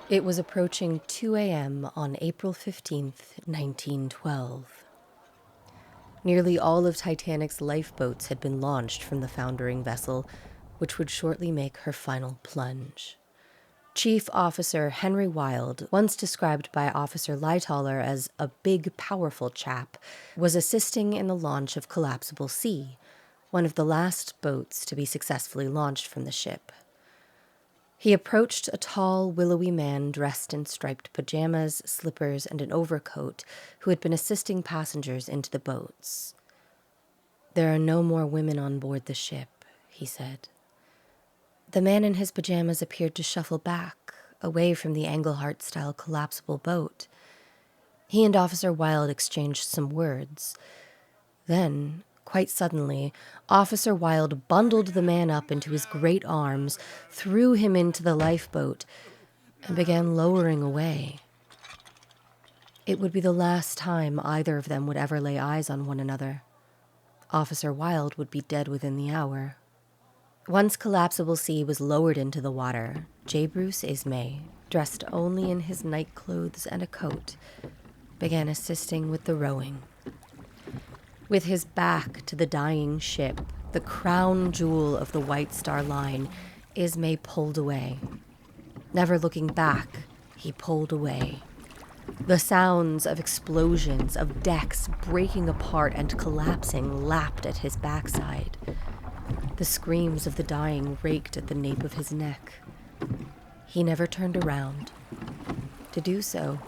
It was approaching 2 a.m. on April 15th, 1912. Nearly all of Titanic's lifeboats had been launched from the foundering vessel, which would shortly make her final plunge. Chief Officer Henry Wilde, once described by Officer Lightoller as a big, powerful chap, was assisting in the launch of Collapsible Sea, one of the last boats to be successfully launched from the ship. He approached a tall, willowy man dressed in striped pajamas, slippers, and an overcoat, who had been assisting passengers into the boats. "There are no more women on board the ship," he said. The man in his pajamas appeared to shuffle back, away from the Engelhart-style collapsible boat. He and Officer Wilde exchanged some words. Then, quite suddenly, Officer Wilde bundled the man up into his great arms, threw him into the lifeboat, and began lowering away. It would be the last time either of them would ever lay eyes on one another. Officer Wilde would be dead within the hour. Once Collapsible Sea was lowered into the water, J. Bruce Ismay, dressed only in his nightclothes and a coat, began assisting with the rowing. With his back to the dying ship, the crown jewel of the White Star Line, Ismay pulled away. Never looking back, he pulled away. The sounds of explosions, of decks breaking apart and collapsing, lapped at his backside. The screams of the dying raked at the nape of his neck. He never turned around. To do so,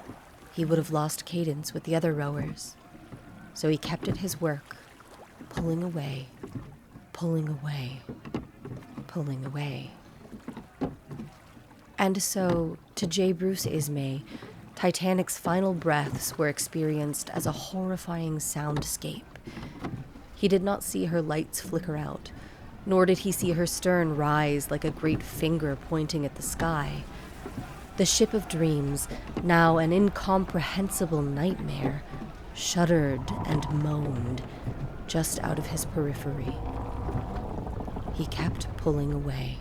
he would have lost cadence with the other rowers. So he kept at his work, pulling away, pulling away, pulling away. And so, to J. Bruce Ismay, Titanic's final breaths were experienced as a horrifying soundscape. He did not see her lights flicker out, nor did he see her stern rise like a great finger pointing at the sky. The ship of dreams, now an incomprehensible nightmare, shuddered and moaned just out of his periphery. He kept pulling away.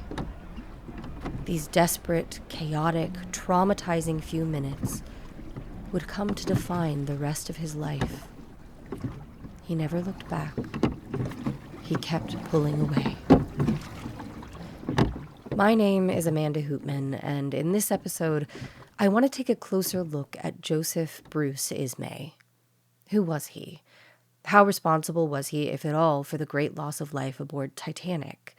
These desperate, chaotic, traumatizing few minutes would come to define the rest of his life. He never looked back. He kept pulling away. My name is Amanda Hoopman, and in this episode, I want to take a closer look at Joseph Bruce Ismay. Who was he? How responsible was he, if at all, for the great loss of life aboard Titanic?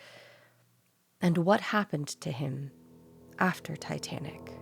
And what happened to him after Titanic?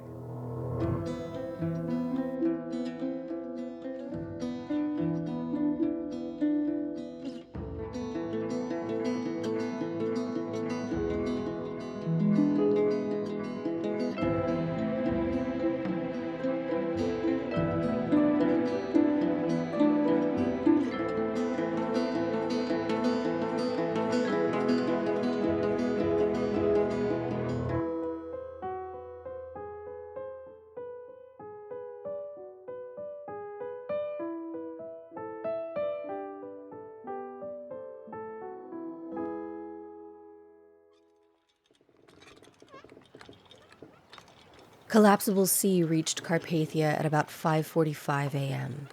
Collapsible Sea reached Carpathia at about 5:45 a.m.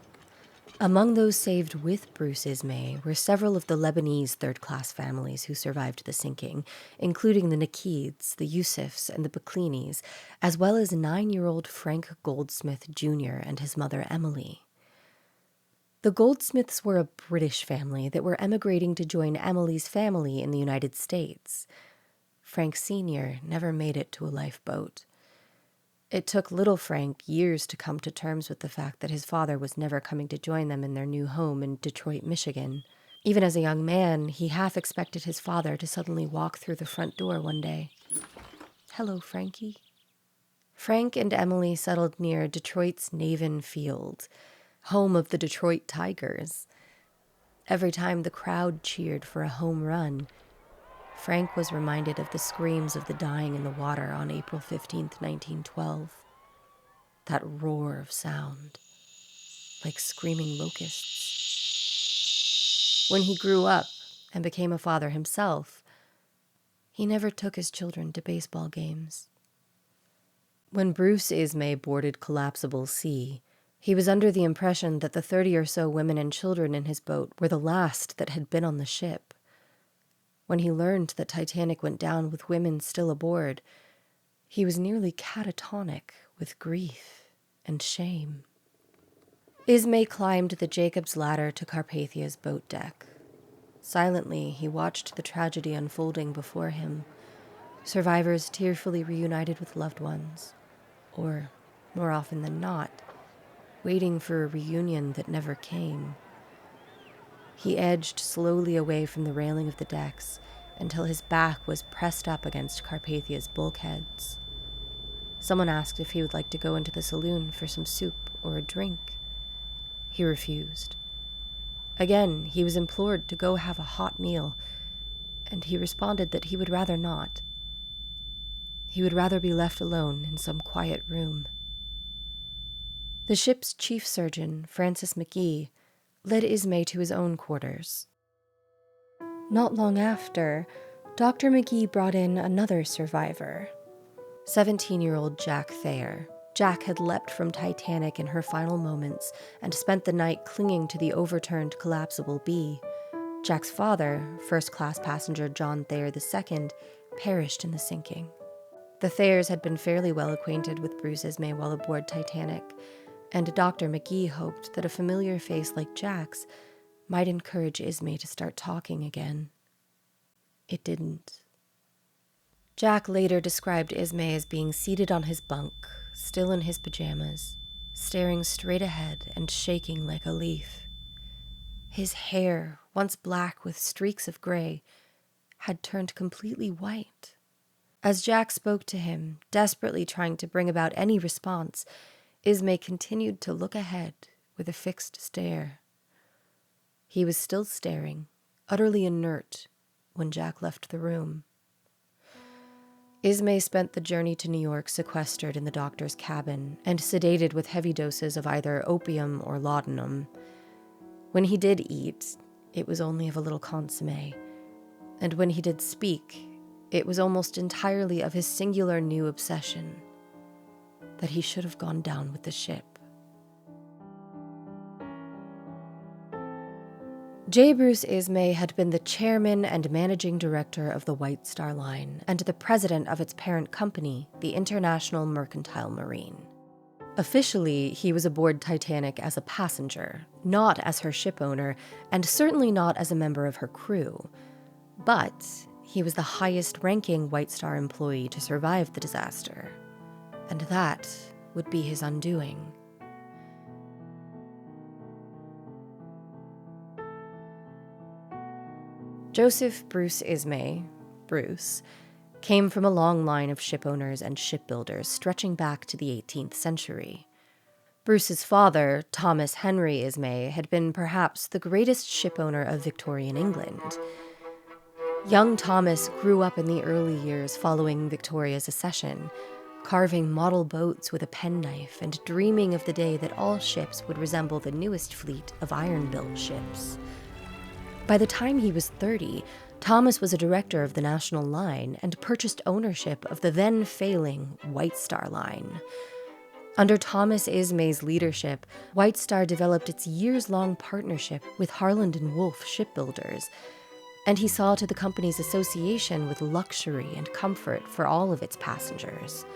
Among those saved with Bruce Ismay were several of the Lebanese third-class families who survived the sinking, including the Nakids, the Yusufs, and the Baklinis, as well as 9-year-old Frank Goldsmith Jr. and his mother Emily. The Goldsmiths were a British family that were emigrating to join Emily's family in the United States. Frank Sr. never made it to a lifeboat. It took little Frank years to come to terms with the fact that his father was never coming to join them in their new home in Detroit, Michigan. Even as a young man, he half expected his father to suddenly walk through the front door one day. "Hello, Frankie." Frank and Emily settled near Detroit's Navin Field, home of the Detroit Tigers. Every time the crowd cheered for a home run, Frank was reminded of the screams of the dying in the water on April 15th, 1912. That roar of sound, like screaming locusts. When he grew up and became a father himself, he never took his children to baseball games. When Bruce Ismay boarded Collapsible C, he was under the impression that the 30 or so women and children in his boat were the last that had been on the ship. When he learned that Titanic went down with women still aboard, he was nearly catatonic with grief and shame. Ismay climbed the Jacob's ladder to Carpathia's boat deck. Silently, he watched the tragedy unfolding before him. Survivors tearfully reunited with loved ones, or, more often than not, waiting for a reunion that never came. He edged slowly away from the railing of the decks until his back was pressed up against Carpathia's bulkheads. Someone asked if he would like to go into the saloon for some soup or a drink. He refused. Again, he was implored to go have a hot meal, and he responded that he would rather not. He would rather be left alone in some quiet room. The ship's chief surgeon, Francis McGee, led Ismay to his own quarters. Not long after, Dr. McGee brought in another survivor, 17-year-old Jack Thayer. Jack had leapt from Titanic in her final moments and spent the night clinging to the overturned Collapsible B. Jack's father, first-class passenger John Thayer II, perished in the sinking. The Thayers had been fairly well acquainted with Bruce Ismay while aboard Titanic, and Dr. McGee hoped that a familiar face like Jack's might encourage Ismay to start talking again. It didn't. Jack later described Ismay as being seated on his bunk, still in his pajamas, staring straight ahead and shaking like a leaf. His hair, once black with streaks of gray, had turned completely white. As Jack spoke to him, desperately trying to bring about any response, Ismay continued to look ahead with a fixed stare. He was still staring, utterly inert, when Jack left the room. Ismay spent the journey to New York sequestered in the doctor's cabin and sedated with heavy doses of either opium or laudanum. When he did eat, it was only of a little consommé, and when he did speak, it was almost entirely of his singular new obsession, that he should have gone down with the ship. J. Bruce Ismay had been the chairman and managing director of the White Star Line and the president of its parent company, the International Mercantile Marine. Officially, he was aboard Titanic as a passenger, not as her ship owner, and certainly not as a member of her crew. But he was the highest-ranking White Star employee to survive the disaster, and that would be his undoing. Joseph Bruce Ismay, Bruce, came from a long line of shipowners and shipbuilders stretching back to the 18th century. Bruce's father, Thomas Henry Ismay, had been perhaps the greatest shipowner of Victorian England. Young Thomas grew up in the early years following Victoria's accession, carving model boats with a penknife and dreaming of the day that all ships would resemble the newest fleet of iron-built ships. By the time he was 30, Thomas was a director of the National Line and purchased ownership of the then-failing White Star Line. Under Thomas Ismay's leadership, White Star developed its years-long partnership with Harland & Wolff shipbuilders, and he saw to the company's association with luxury and comfort for all of its passengers.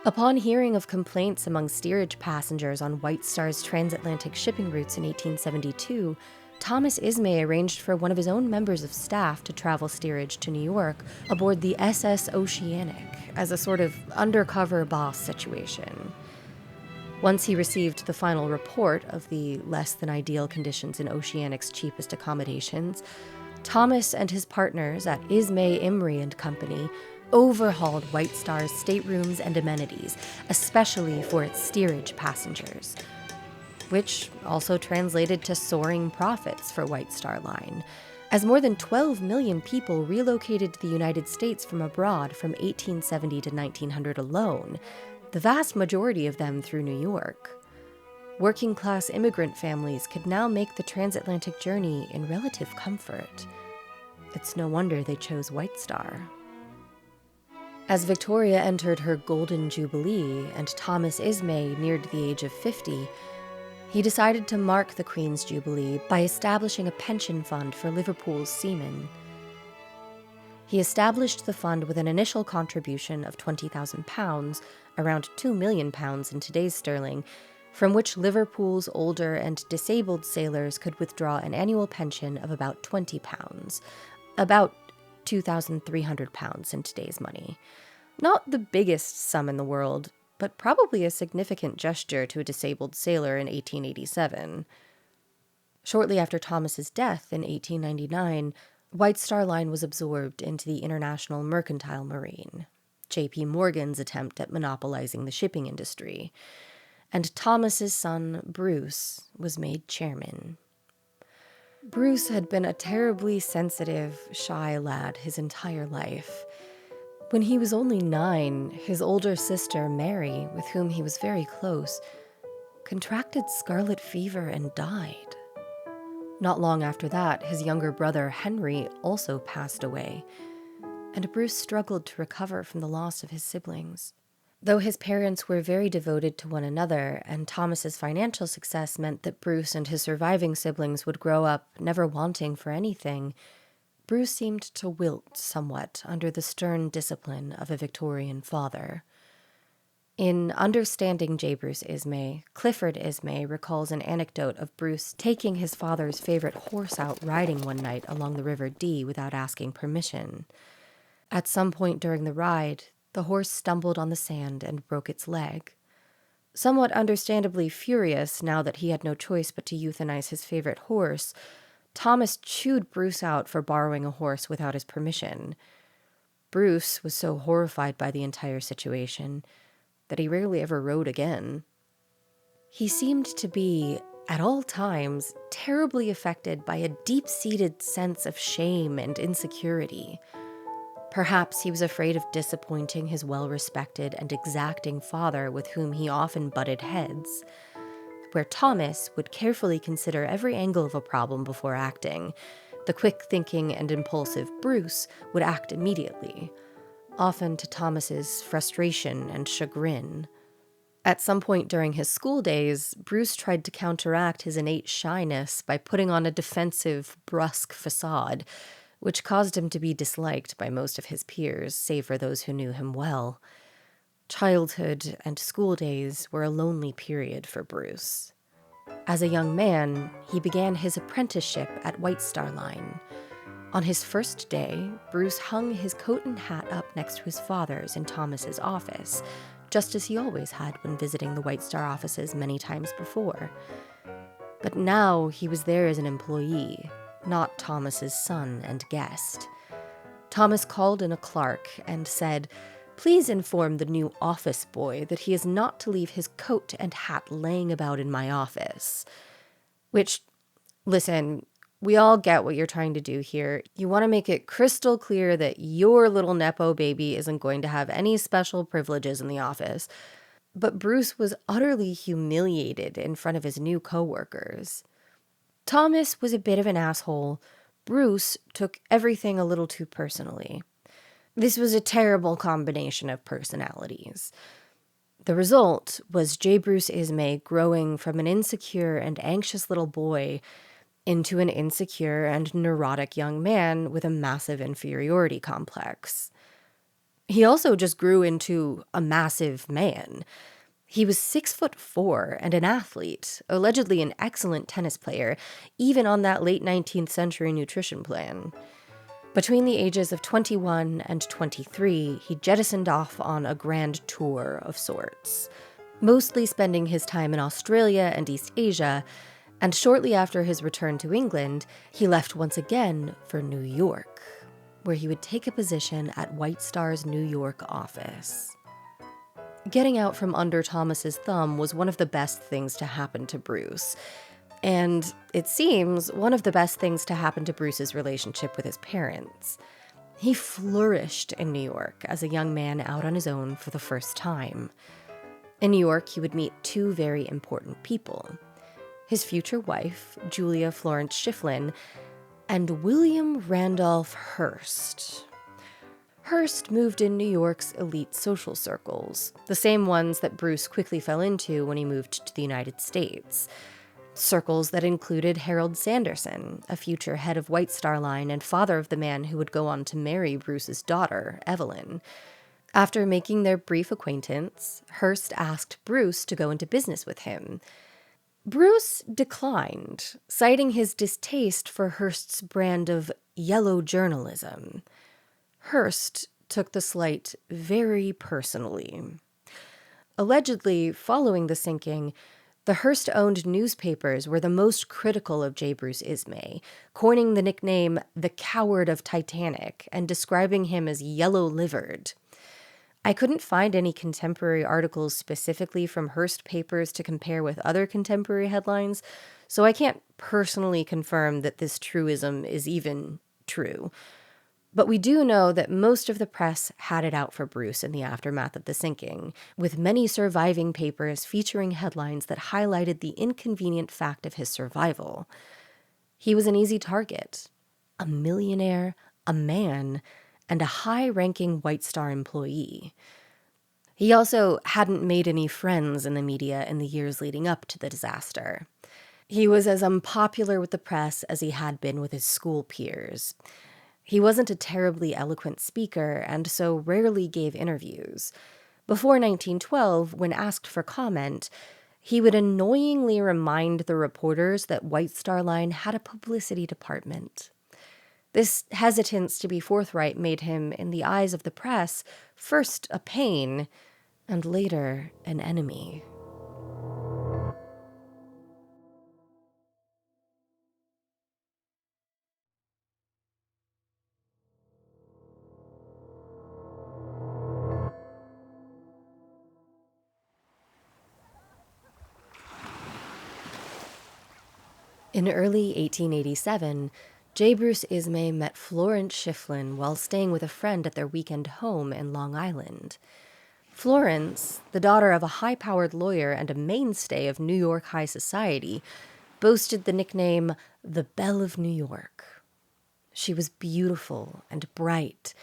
Upon hearing of complaints among steerage passengers on White Star's transatlantic shipping routes in 1872, Thomas Ismay arranged for one of his own members of staff to travel steerage to New York aboard the SS Oceanic as a sort of undercover boss situation. Once he received the final report of the less-than-ideal conditions in Oceanic's cheapest accommodations, Thomas and his partners at Ismay, Imrie and Company overhauled White Star's staterooms and amenities, especially for its steerage passengers, which also translated to soaring profits for White Star Line, as more than 12 million people relocated to the United States from abroad from 1870 to 1900 alone, the vast majority of them through New York. Working-class immigrant families could now make the transatlantic journey in relative comfort. It's no wonder they chose White Star. As Victoria entered her golden jubilee and Thomas Ismay neared the age of 50, he decided to mark the Queen's Jubilee by establishing a pension fund for Liverpool's seamen. He established the fund with an initial contribution of £20,000, around £2 million in today's sterling, from which Liverpool's older and disabled sailors could withdraw an annual pension of about £20, about £2,300 in today's money. Not the biggest sum in the world, but probably a significant gesture to a disabled sailor in 1887. Shortly after Thomas's death in 1899, White Star Line was absorbed into the International Mercantile Marine, J.P. Morgan's attempt at monopolizing the shipping industry, and Thomas's son, Bruce, was made chairman. Bruce had been a terribly sensitive, shy lad his entire life. When he was only 9, his older sister, Mary, with whom he was very close, contracted scarlet fever and died. Not long after that, his younger brother, Henry, also passed away, and Bruce struggled to recover from the loss of his siblings. Though his parents were very devoted to one another, and Thomas's financial success meant that Bruce and his surviving siblings would grow up never wanting for anything, Bruce seemed to wilt somewhat under the stern discipline of a Victorian father. In Understanding J. Bruce Ismay, Clifford Ismay recalls an anecdote of Bruce taking his father's favorite horse out riding one night along the River Dee without asking permission. At some point during the ride, the horse stumbled on the sand and broke its leg. Somewhat understandably furious now that he had no choice but to euthanize his favorite horse, Thomas chewed Bruce out for borrowing a horse without his permission. Bruce was so horrified by the entire situation that he rarely ever rode again. He seemed to be, at all times, terribly affected by a deep-seated sense of shame and insecurity. Perhaps he was afraid of disappointing his well-respected and exacting father with whom he often butted heads. Where Thomas would carefully consider every angle of a problem before acting, the quick-thinking and impulsive Bruce would act immediately, often to Thomas's frustration and chagrin. At some point during his school days, Bruce tried to counteract his innate shyness by putting on a defensive, brusque facade, which caused him to be disliked by most of his peers, save for those who knew him well. Childhood and school days were a lonely period for Bruce. As a young man, he began his apprenticeship at White Star Line. On his first day, Bruce hung his coat and hat up next to his father's in Thomas's office, just as he always had when visiting the White Star offices many times before. But now he was there as an employee, not Thomas's son and guest. Thomas called in a clerk and said, "Please inform the new office boy that he is not to leave his coat and hat laying about in my office." Which, listen, we all get what you're trying to do here. You want to make it crystal clear that your little Nepo baby isn't going to have any special privileges in the office. But Bruce was utterly humiliated in front of his new coworkers. Thomas was a bit of an asshole. Bruce took everything a little too personally. This was a terrible combination of personalities. The result was J. Bruce Ismay growing from an insecure and anxious little boy into an insecure and neurotic young man with a massive inferiority complex. He also just grew into a massive man. He was 6'4" and an athlete, allegedly an excellent tennis player, even on that late 19th century nutrition plan. Between the ages of 21 and 23, he jettisoned off on a grand tour of sorts, mostly spending his time in Australia and East Asia, and shortly after his return to England, he left once again for New York, where he would take a position at White Star's New York office. Getting out from under Thomas's thumb was one of the best things to happen to Bruce, and it seems one of the best things to happen to Bruce's relationship with his parents. He flourished in New York as a young man out on his own for the first time. In New York, he would meet two very important people: his future wife, Julia Florence Schifflin, and William Randolph Hearst. Hearst moved in New York's elite social circles, the same ones that Bruce quickly fell into when he moved to the United States. Circles that included Harold Sanderson, a future head of White Star Line and father of the man who would go on to marry Bruce's daughter, Evelyn. After making their brief acquaintance, Hearst asked Bruce to go into business with him. Bruce declined, citing his distaste for Hearst's brand of yellow journalism. Hearst took the slight very personally. Allegedly, following the sinking, the Hearst-owned newspapers were the most critical of J. Bruce Ismay, coining the nickname the Coward of Titanic and describing him as yellow-livered. I couldn't find any contemporary articles specifically from Hearst papers to compare with other contemporary headlines, so I can't personally confirm that this truism is even true. But we do know that most of the press had it out for Bruce in the aftermath of the sinking, with many surviving papers featuring headlines that highlighted the inconvenient fact of his survival. He was an easy target, a millionaire, a man, and a high-ranking White Star employee. He also hadn't made any friends in the media in the years leading up to the disaster. He was as unpopular with the press as he had been with his school peers. He wasn't a terribly eloquent speaker and so rarely gave interviews. Before 1912, when asked for comment, he would annoyingly remind the reporters that White Star Line had a publicity department. This hesitance to be forthright made him, in the eyes of the press, first a pain, and later an enemy. In early 1887, J. Bruce Ismay met Florence Schifflin while staying with a friend at their weekend home in Long Island. Florence, the daughter of a high-powered lawyer and a mainstay of New York high society, boasted the nickname the Belle of New York. She was beautiful and bright,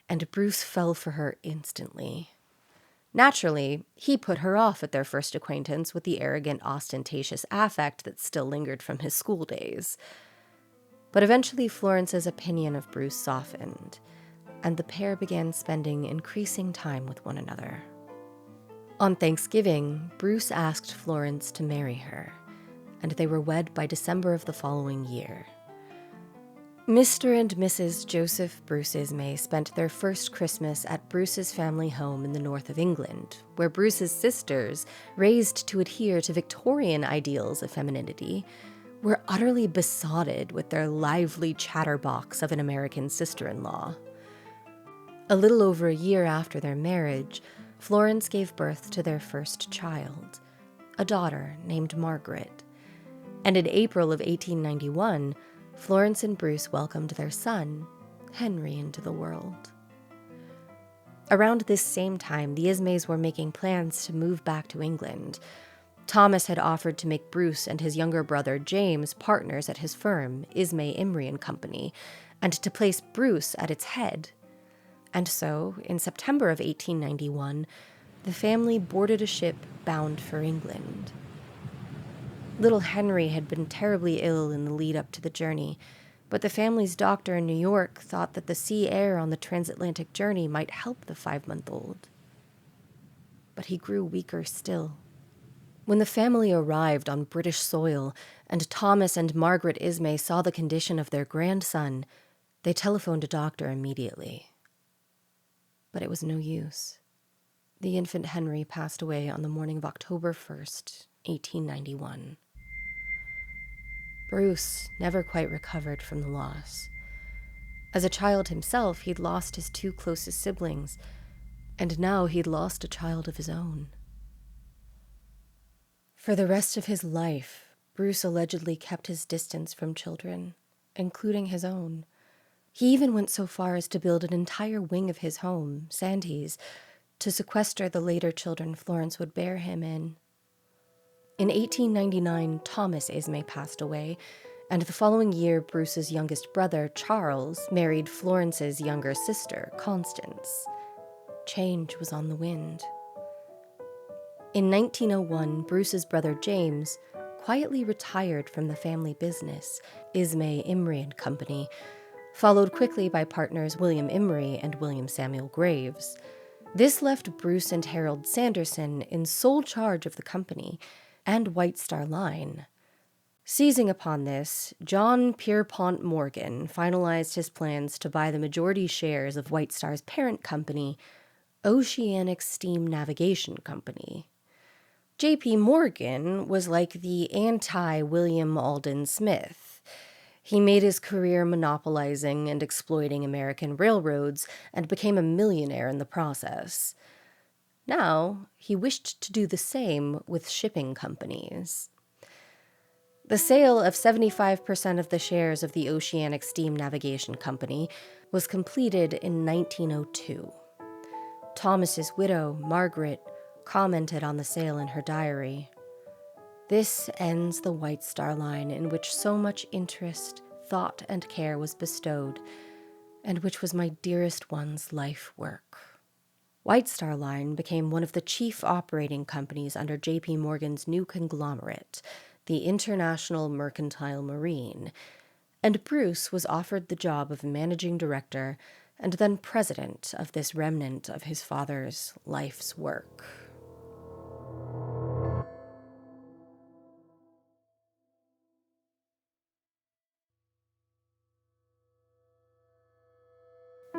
and Bruce fell for her instantly. Naturally, he put her off at their first acquaintance with the arrogant, ostentatious affect that still lingered from his school days. But eventually Florence's opinion of Bruce softened, and the pair began spending increasing time with one another. On Thanksgiving, Bruce asked Florence to marry her, and they were wed by December of the following year. Mr. and Mrs. Joseph Bruce Ismay spent their first Christmas at Bruce's family home in the north of England, where Bruce's sisters, raised to adhere to Victorian ideals of femininity, were utterly besotted with their lively chatterbox of an American sister-in-law. A little over a year after their marriage, Florence gave birth to their first child, a daughter named Margaret. And in April of 1891, Florence and Bruce welcomed their son, Henry, into the world. Around this same time, the Ismays were making plans to move back to England. Thomas had offered to make Bruce and his younger brother James partners at his firm, Ismay, Imrie and Company, and to place Bruce at its head. And so, in September of 1891, the family boarded a ship bound for England. Little Henry had been terribly ill in the lead up to the journey, but the family's doctor in New York thought that the sea air on the transatlantic journey might help the 5-month-old. But he grew weaker still. When the family arrived on British soil and Thomas and Margaret Ismay saw the condition of their grandson, they telephoned a doctor immediately. But it was no use. The infant Henry passed away on the morning of October 1st, 1891. Bruce never quite recovered from the loss. As a child himself, he'd lost his 2 closest siblings, and now he'd lost a child of his own. For the rest of his life, Bruce allegedly kept his distance from children, including his own. He even went so far as to build an entire wing of his home, Sandys, to sequester the later children Florence would bear him in. In 1899, Thomas Ismay passed away, and the following year, Bruce's youngest brother, Charles, married Florence's younger sister, Constance. Change was on the wind. In 1901, Bruce's brother James quietly retired from the family business, Ismay, Imrie and Company, followed quickly by partners William Imrie and William Samuel Graves. This left Bruce and Harold Sanderson in sole charge of the company and White Star Line. Seizing upon this, John Pierpont Morgan finalized his plans to buy the majority shares of White Star's parent company, Oceanic Steam Navigation Company. J.P. Morgan was like the anti-William Alden Smith. He made his career monopolizing and exploiting American railroads and became a millionaire in the process. Now, he wished to do the same with shipping companies. The sale of 75% of the shares of the Oceanic Steam Navigation Company was completed in 1902. Thomas's widow, Margaret, commented on the sale in her diary. "This ends the White Star Line in which so much interest, thought, and care was bestowed, and which was my dearest one's life work." White Star Line became one of the chief operating companies under J.P. Morgan's new conglomerate, the International Mercantile Marine, and Bruce was offered the job of managing director and then president of this remnant of his father's life's work.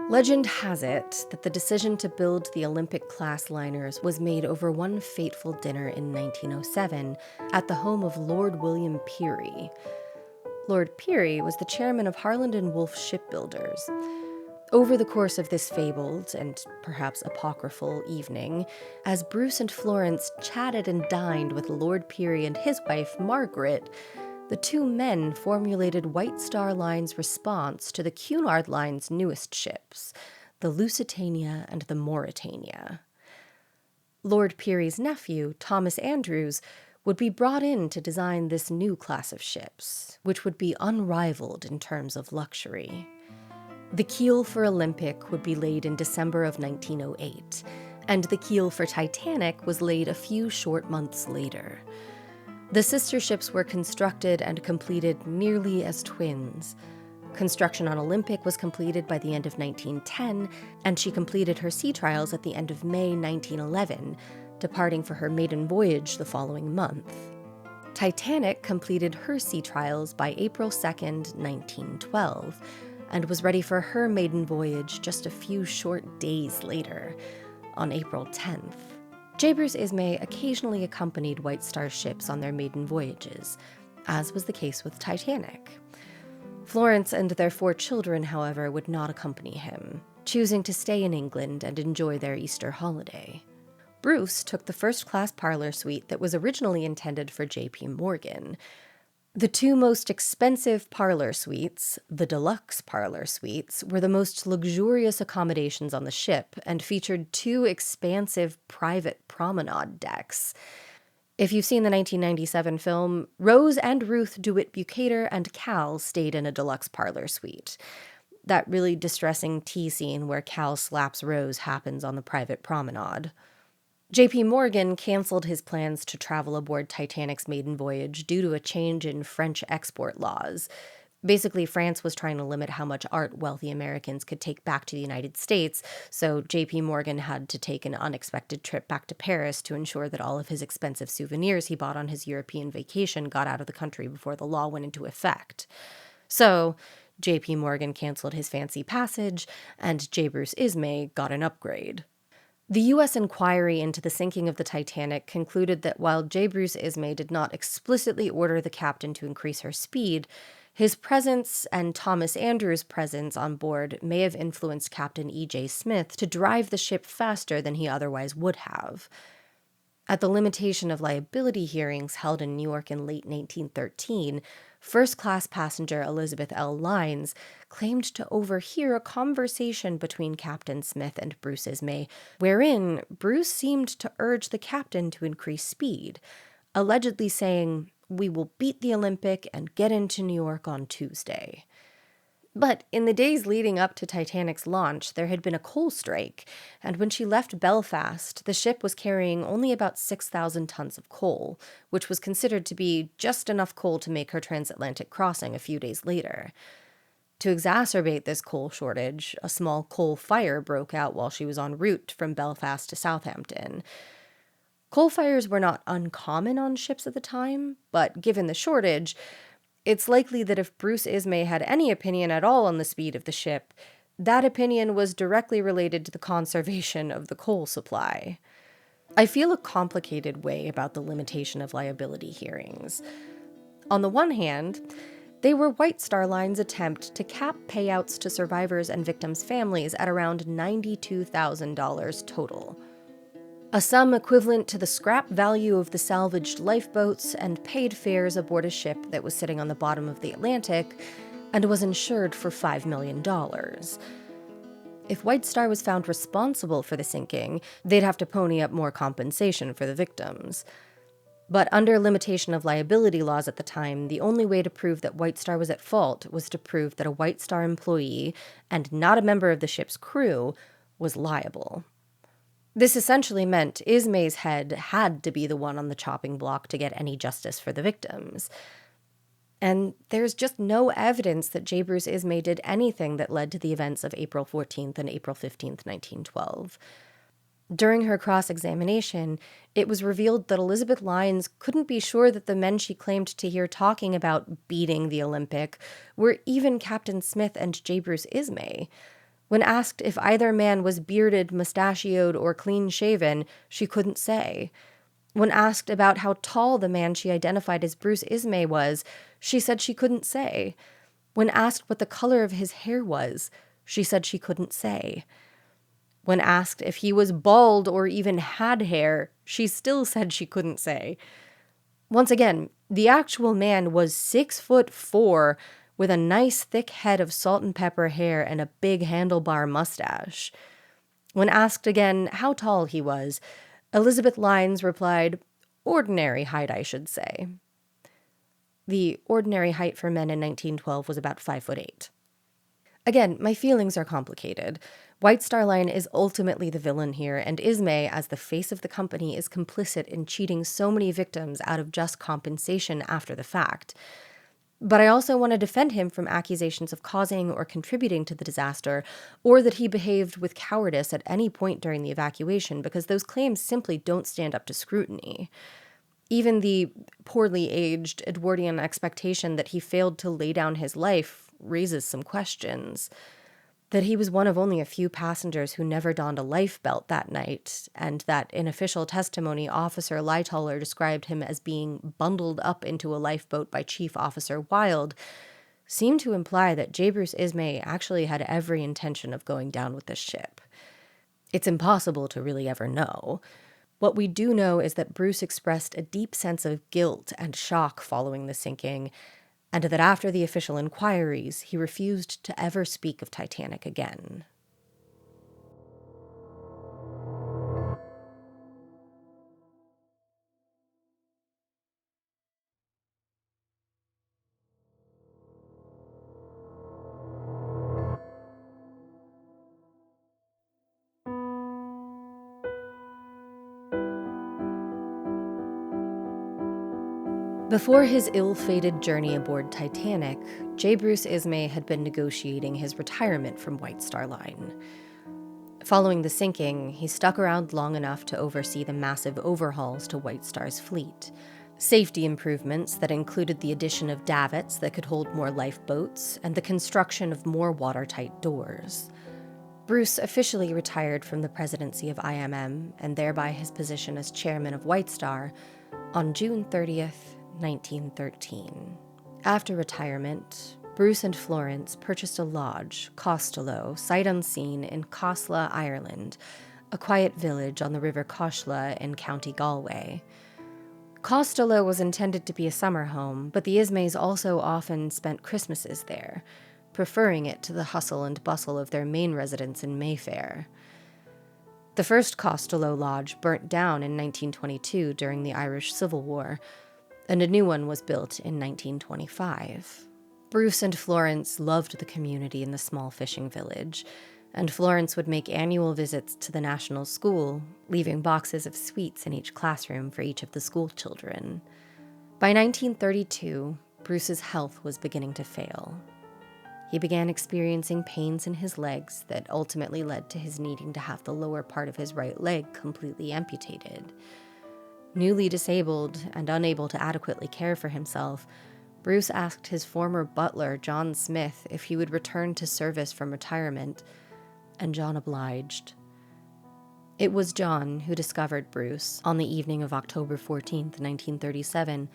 Legend has it that the decision to build the Olympic-class liners was made over one fateful dinner in 1907 at the home of Lord William Peary. Lord Peary was the chairman of Harland and Wolff Shipbuilders. Over the course of this fabled and perhaps apocryphal evening, as Bruce and Florence chatted and dined with Lord Peary and his wife, Margaret, the two men formulated White Star Line's response to the Cunard Line's newest ships, the Lusitania and the Mauretania. Lord Peary's nephew, Thomas Andrews, would be brought in to design this new class of ships, which would be unrivaled in terms of luxury. The keel for Olympic would be laid in December of 1908, and the keel for Titanic was laid a few short months later. The sister ships were constructed and completed nearly as twins. Construction on Olympic was completed by the end of 1910, and she completed her sea trials at the end of May 1911, departing for her maiden voyage the following month. Titanic completed her sea trials by April 2nd, 1912, and was ready for her maiden voyage just a few short days later, on April 10th. J. Bruce Ismay occasionally accompanied White Star ships on their maiden voyages, as was the case with Titanic. Florence and their 4 children, however, would not accompany him, choosing to stay in England and enjoy their Easter holiday. Bruce took the first-class parlor suite that was originally intended for J.P. Morgan. The 2 most expensive parlor suites, the deluxe parlor suites, were the most luxurious accommodations on the ship and featured 2 expansive private promenade decks. If you've seen the 1997 film, Rose and Ruth DeWitt Bukater and Cal stayed in a deluxe parlor suite. That really distressing tea scene where Cal slaps Rose happens on the private promenade. J.P. Morgan canceled his plans to travel aboard Titanic's maiden voyage due to a change in French export laws. Basically, France was trying to limit how much art wealthy Americans could take back to the United States, so J.P. Morgan had to take an unexpected trip back to Paris to ensure that all of his expensive souvenirs he bought on his European vacation got out of the country before the law went into effect. So, J.P. Morgan canceled his fancy passage, and J. Bruce Ismay got an upgrade. The U.S. inquiry into the sinking of the Titanic concluded that while J. Bruce Ismay did not explicitly order the captain to increase her speed, his presence and Thomas Andrews' presence on board may have influenced Captain E.J. Smith to drive the ship faster than he otherwise would have. At the limitation of liability hearings held in New York in late 1913, first-class passenger Elizabeth L. Lynes claimed to overhear a conversation between Captain Smith and Bruce Ismay, wherein Bruce seemed to urge the captain to increase speed, allegedly saying, we will beat the Olympic and get into New York on Tuesday. But in the days leading up to Titanic's launch, there had been a coal strike, and when she left Belfast, the ship was carrying only about 6,000 tons of coal, which was considered to be just enough coal to make her transatlantic crossing a few days later. To exacerbate this coal shortage, a small coal fire broke out while she was en route from Belfast to Southampton. Coal fires were not uncommon on ships at the time, but given the shortage, it's likely that if Bruce Ismay had any opinion at all on the speed of the ship, that opinion was directly related to the conservation of the coal supply. I feel a complicated way about the limitation of liability hearings. On the one hand, they were White Star Line's attempt to cap payouts to survivors and victims' families at around $92,000 total, a sum equivalent to the scrap value of the salvaged lifeboats and paid fares aboard a ship that was sitting on the bottom of the Atlantic and was insured for $5 million. If White Star was found responsible for the sinking, they'd have to pony up more compensation for the victims. But under limitation of liability laws at the time, the only way to prove that White Star was at fault was to prove that a White Star employee, and not a member of the ship's crew, was liable. This essentially meant Ismay's head had to be the one on the chopping block to get any justice for the victims. And there's just no evidence that J. Bruce Ismay did anything that led to the events of April 14th and April 15th, 1912. During her cross-examination, it was revealed that Elizabeth Lyons couldn't be sure that the men she claimed to hear talking about beating the Olympic were even Captain Smith and J. Bruce Ismay. When asked if either man was bearded, mustachioed, or clean-shaven, she couldn't say. When asked about how tall the man she identified as Bruce Ismay was, she said she couldn't say. When asked what the color of his hair was, she said she couldn't say. When asked if he was bald or even had hair, she still said she couldn't say. Once again, the actual man was 6'4", with a nice thick head of salt and pepper hair and a big handlebar mustache. When asked again how tall he was, Elizabeth Lyons replied, "Ordinary height, I should say." The ordinary height for men in 1912 was about 5'8". Again, my feelings are complicated. White Star Line is ultimately the villain here, and Ismay, as the face of the company, is complicit in cheating so many victims out of just compensation after the fact. But I also want to defend him from accusations of causing or contributing to the disaster, or that he behaved with cowardice at any point during the evacuation, because those claims simply don't stand up to scrutiny. Even the poorly aged Edwardian expectation that he failed to lay down his life raises some questions. That he was one of only a few passengers who never donned a life belt that night, and that in official testimony, Officer Lightoller described him as being bundled up into a lifeboat by Chief Officer Wilde, seemed to imply that J. Bruce Ismay actually had every intention of going down with the ship. It's impossible to really ever know. What we do know is that Bruce expressed a deep sense of guilt and shock following the sinking, and that after the official inquiries, he refused to ever speak of Titanic again. Before his ill-fated journey aboard Titanic, J. Bruce Ismay had been negotiating his retirement from White Star Line. Following the sinking, he stuck around long enough to oversee the massive overhauls to White Star's fleet. Safety improvements that included the addition of davits that could hold more lifeboats and the construction of more watertight doors. Bruce officially retired from the presidency of IMM and thereby his position as chairman of White Star on June 30th, 1913. After retirement, Bruce and Florence purchased a lodge, Costello, sight unseen, in Cosla, Ireland, a quiet village on the River Coshla in County Galway. Costello was intended to be a summer home, but the Ismays also often spent Christmases there, preferring it to the hustle and bustle of their main residence in Mayfair. The first Costello lodge burnt down in 1922 during the Irish Civil War, and a new one was built in 1925. Bruce and Florence loved the community in the small fishing village, and Florence would make annual visits to the national school, leaving boxes of sweets in each classroom for each of the school children. By 1932, Bruce's health was beginning to fail. He began experiencing pains in his legs that ultimately led to his needing to have the lower part of his right leg completely amputated. Newly disabled and unable to adequately care for himself, Bruce asked his former butler, John Smith, if he would return to service from retirement, and John obliged. It was John who discovered Bruce on the evening of October 14th, 1937,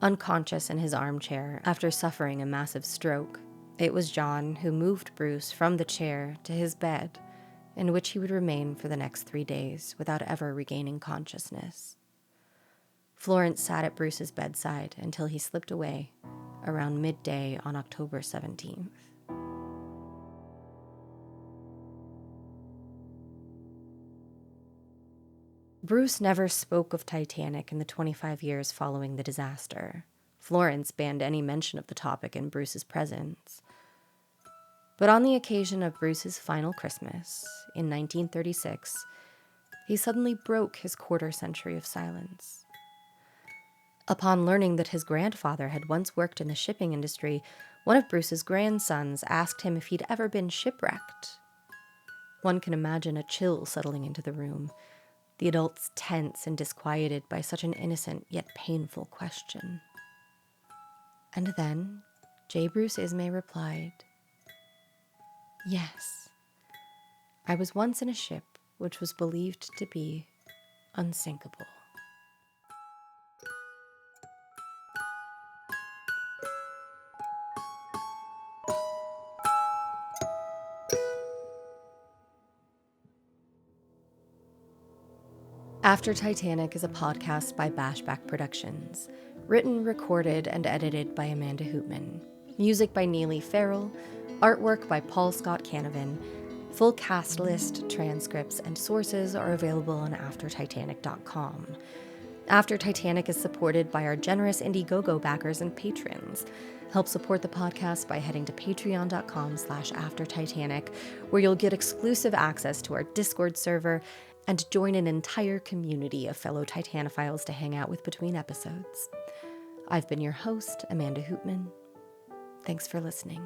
unconscious in his armchair after suffering a massive stroke. It was John who moved Bruce from the chair to his bed, in which he would remain for the next 3 days without ever regaining consciousness. Florence sat at Bruce's bedside until he slipped away around midday on October 17th. Bruce never spoke of Titanic in the 25 years following the disaster. Florence banned any mention of the topic in Bruce's presence. But on the occasion of Bruce's final Christmas, in 1936, he suddenly broke his quarter-century of silence. Upon learning that his grandfather had once worked in the shipping industry, one of Bruce's grandsons asked him if he'd ever been shipwrecked. One can imagine a chill settling into the room, the adults tense and disquieted by such an innocent yet painful question. And then J. Bruce Ismay replied, "Yes, I was once in a ship which was believed to be unsinkable." After Titanic is a podcast by Bashback Productions, written, recorded, and edited by Amanda Hoopman. Music by Neely Farrell, artwork by Paul Scott Canavan. Full cast list, transcripts, and sources are available on AfterTitanic.com. After Titanic is supported by our generous Indiegogo backers and patrons. Help support the podcast by heading to patreon.com/AfterTitanic, where you'll get exclusive access to our Discord server and join an entire community of fellow Titanophiles to hang out with between episodes. I've been your host, Amanda Hoopman. Thanks for listening.